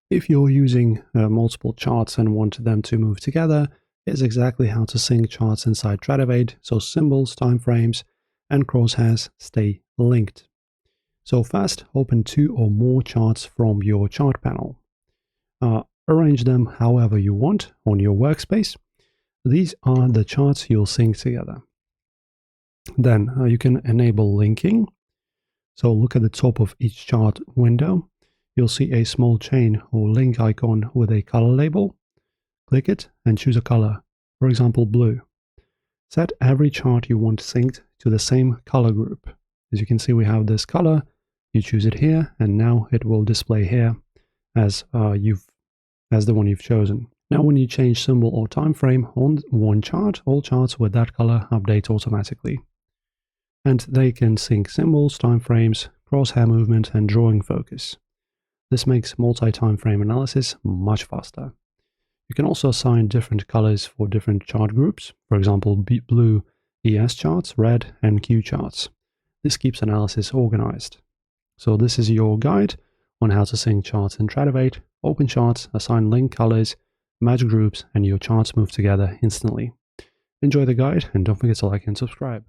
If you're using multiple charts and want them to move together, here's exactly how to sync charts inside Tradovate so symbols, timeframes, and crosshairs stay linked. So first, open 2 or more charts from your chart panel. Arrange them however you want on your workspace. These are the charts you'll sync together. Then you can enable linking. So look at the top of each chart window. You'll see a small chain or link icon with a color label. Click it and choose a color, for example blue. Set every chart you want synced to the same color group. As you can see, we have this color. You choose it here, and now it will display here as the one you've chosen. Now when you change symbol or time frame on one chart, all charts with that color update automatically. And they can sync symbols, time frames, crosshair movement, and drawing focus. This makes multi-time frame analysis much faster. You can also assign different colors for different chart groups, for example blue ES charts, red and Q charts. This keeps analysis organized. So this is your guide on how to sync charts in Tradovate. Open charts, assign link colors, match groups, and your charts move together instantly. Enjoy the guide and don't forget to like and subscribe.